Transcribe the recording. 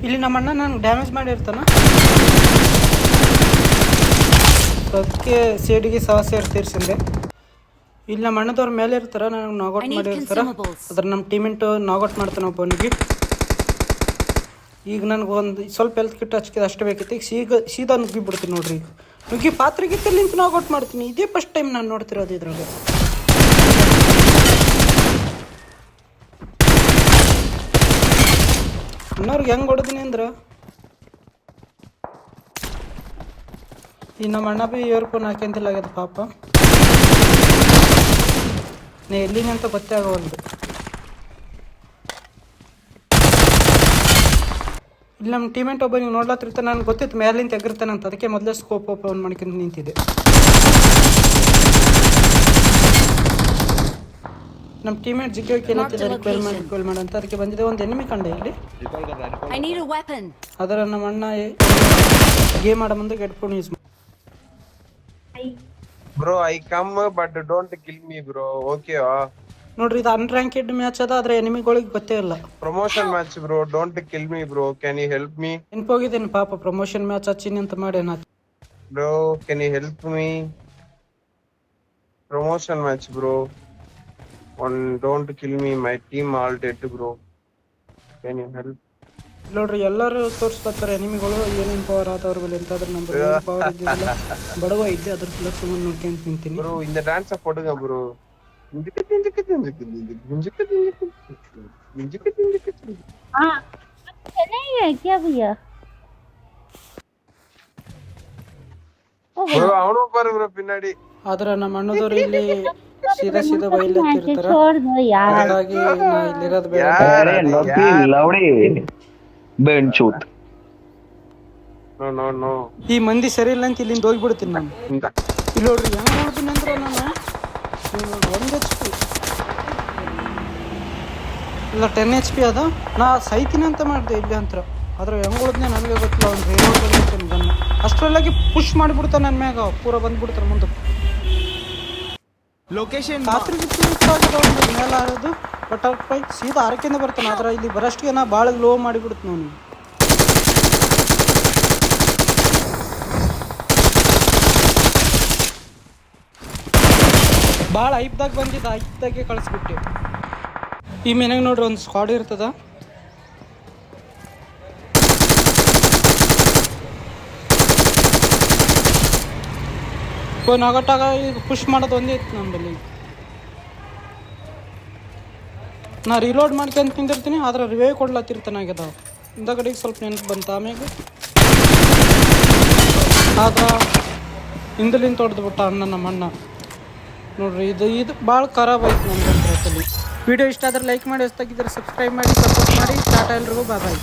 ಇಲ್ಲಿ ನಮ್ಮ ಅಣ್ಣ ನನಗೆ ಡ್ಯಾಮೇಜ್ ಮಾಡಿರ್ತಾನ, ಅದಕ್ಕೆ ಸೇಡಿಗೆ ಸೇರ್ ತೀರ್ಸಿಂದೆ. ಇಲ್ಲಿ ನಮ್ಮ ಅಣ್ಣದವ್ರ ಮೇಲೆ ಇರ್ತಾರ, ನನಗೆ ನಾಗೌಟ್ ಮಾಡಿರ್ತಾರ. ಅದ್ರ ನಮ್ಮ ಟೀಮೆಂಟು ನಾಗೌಟ್ ಮಾಡ್ತಾನೆ ಒಬ್ಬನಿಗೆ. ಈಗ ನನಗೆ ಒಂದು ಸ್ವಲ್ಪ ಹೆಲ್ತ್ ಕಿಟ್ ಹಚ್ಕಿದ ಅಷ್ಟು ಬೇಕಿತ್ತು. ಈಗ ಸೀದಾ ನುಗ್ಗಿ ಬಿಡ್ತೀನಿ ನೋಡ್ರಿ. ನುಗ್ಗಿ ಪಾತ್ರೆಗಿತ್ತ ನಿಂತು ನಾಗೌಟ್ ಮಾಡ್ತೀನಿ. ಇದೇ ಫಸ್ಟ್ ಟೈಮ್ ನಾನು ನೋಡ್ತಿರೋದು ಇದ್ರಾಗ. ಇನ್ನವ್ರಿಗೆ ಹೆಂಗೆ ಹೊಡೆದಿನಿ ಅಂದ್ರೆ, ಈ ನಮ್ಮ ಅಣ್ಣ ಬಿ ಇಯರ್ಫೋನ್ ಹಾಕ್ಯಂತಿಲ್ಲ ಆಗ್ಯದ ಪಾಪ. ನಾ ಎಲ್ಲಿಗೆ ಅಂತ ಗೊತ್ತೇ ಆಗೋಲ್ದು. ಇಲ್ಲಿ ನಮ್ಮ ಟೀಮೆಂಟ್ ಒಬ್ಬ ನೀವು ನೋಡ್ಲತ್ತಿರ್ತಾನೆ, ನನಗೆ ಗೊತ್ತಿತ್ತು ಮೇಲಿಂದ ತೆಗಿರ್ತಾನೆ ಅಂತ. ಅದಕ್ಕೆ ಮೊದಲೇ ಸ್ಕೋಪ್ ಓಪನ್ ಮಾಡ್ಕೊಂಡು ನಿಂತಿದೆ. ನಮ್ಮ ಟೀಮೇಟ್ ಜಿಗ್ಗಿ ಕೇಳುತ್ತಿದ್ದಾರೆ ರಿಕ್ವೈರ್ ಮಾಡಿ ಅಂತ. ಅದಕ್ಕೆ ಬಂದಿದೆ. ಒಂದು ಎನಿಮಿ ಕಂಡೆ ಇಲ್ಲಿ. ಅದರ ನಮ್ಮ ಅಣ್ಣ ಗೇಮ್ ಆಡೋ ಮುಂದೆ ಹೆಡ್ಫೋನ್ ಯೂಸ್ ಮಾಡಿ. Bro I come but don't kill me bro. Okay ನೋಡ್ರಿ, ಇದು ಅನ್ರ್ಯಾಂಕೆಡ್ ಮ್ಯಾಚ್ ಅದ, ಆದ್ರೆ ಎನಿಮಿಗಳಿಗೆ ಗೊತ್ತೇ ಇಲ್ಲ. Promotion match bro, don't kill me bro. Can you help me? ನೆನ್ಪೋಗಿದ್ದೀನಿ ಪಾಪ, ಪ್ರಮೋಷನ್ ಮ್ಯಾಚ್ ಹಚ್ಚಿನಿ ಅಂತ ಮಾಡಿ bro. Can you help me? Promotion match bro. One don't kill me, my team all dead bro. Can you help? ನೋಡ್ರಿ, ಎಲ್ಲರೂ ತೋರಿಸ್ತಾರೆ ಎನಿಮಿಗಳು ಏನೇನು power ಆದವ್ರ ಮೇಲೆ ಅಂತ. ಅದ್ರ ನಂಬರ್ ಪವರ್ ಇದ್ದಿಲ್ಲ, ಬಡವ ಇದ್ದೆ, ಅದ್ರ ಪ್ಲಸ್ ನೋಡ್ಕೊಂತ ನಿಂತೀನಿ ಬ್ರೋ. இந்த டான்ஸ் போடுங்க ப்ரோ. नहीं है क्या भैया? ಬ್ರೋ ಅವನು ಬರ ಬ್ರೋ ಪಿನ್ನಾಡಿ. ಆದ್ರೆ ನಮ್ಮ ಅಣ್ಣದವ್ರು ಇಲ್ಲಿ ಸೀದಾ ಬೈಲತ್ತಿರ್ತಾರ. ಹಾಗಾಗಿ ನಾ ಇಲ್ಲಿರೋದು ಬೇಡ. ಈ ಮಂದಿ ಸರಿ ಇಲ್ಲ ಅಂತ ಇಲ್ಲಿಂದ ಹೋಗ್ಬಿಡ್ತೀನಿ ನಾನು. ಇಲ್ಲಿ ನೋಡ್ರಿ ಹೆಂಗ್ ನೋಡ್ತೀನಿ ಅಂದ್ರೆ, ನಾನು 1 HP ಇಲ್ಲ 10 HP ಅದ. ನಾ ಸೈತೀನಿ ಅಂತ ಮಾಡಿದೆ ಇಲ್ಲಿ ಅಂತ. ಆದ್ರೆ ಹೆಂಗ್ ಉಳಿದ್ನೆ ನನಗೆ ಗೊತ್ತಿಲ್ಲ. ಅವ್ನು ರೇರೋಡ್ತೀನಿ ಗನ್ನ ಅಷ್ಟರಲ್ಲಾಗಿ ಪುಷ್ ಮಾಡಿಬಿಡ್ತಾನೆ ನನ್ನ ಮ್ಯಾಗ. ಪೂರ ಬಂದ್ಬಿಡ್ತಾರೆ ಮುಂದೆ. ಲೊಕೇಶನ್ ರಾತ್ರಿ ಮೇಲೆ ಆಡೋದು ಬಟರ್ಫ್ಲೈ ಸೀದಾ ಆರಕ್ಕಿಂದ ಬರ್ತಾನೆ. ಆದ್ರೆ ಇಲ್ಲಿ ಬರೋಷ್ಟಿಗೆ ನಾ ಭಾಳ ಲೋ ಮಾಡಿಬಿಡ್ತು ನಾನು. ಭಾಳ ಐಪ್ದಾಗ ಬಂದಿದ್ದ, ಐಪ್ದಾಗೆ ಕಳಿಸ್ಬಿಟ್ಟೆ. ಈ ಮನೆಗೆ ನೋಡ್ರಿ ಒಂದು ಸ್ಕ್ವಾಡ್ ಇರ್ತದ. ನಾಗಟ್ಟಾಗ ಈಗ ಪುಷ್ ಮಾಡೋದು ಒಂದೇ ಇತ್ತು ನಮ್ಮಲ್ಲಿ. ನಾ ರಿಲೋಡ್ ಮಾಡ್ಕೊಂತ ನಿಂತಿರ್ತೀನಿ, ಆದ್ರೆ ರಿವೇ ಕೊಡ್ಲತ್ತಿರ್ತಾನೆ ಆಗ್ಯದ. ಹಿಂದಗಡೆಗೆ ಸ್ವಲ್ಪ ನೆನಪು ಬಂತು. ಆಮೇಲೆ ಆದ್ರೆ ಹಿಂದಲಿಂದ ತೊಡೆದ್ಬಿಟ್ಟ ಅಣ್ಣ ನಮ್ಮ ಅಣ್ಣ. ನೋಡ್ರಿ, ಇದು ಭಾಳ ಖರಾಬ್ ಆಯ್ತು ನಮ್ಗೆ. ವಿಡಿಯೋ ಇಷ್ಟ ಆದ್ರೆ ಲೈಕ್ ಮಾಡಿ, ಹೊಸ್ತಾಗಿದ್ರೆ ಸಬ್ಸ್ಕ್ರೈಬ್ ಮಾಡಿ, ಸಪೋರ್ಟ್ ಮಾಡಿ. ಟಾಟಾ ಎಲ್ರಿಗೂ ಬಾಯ್.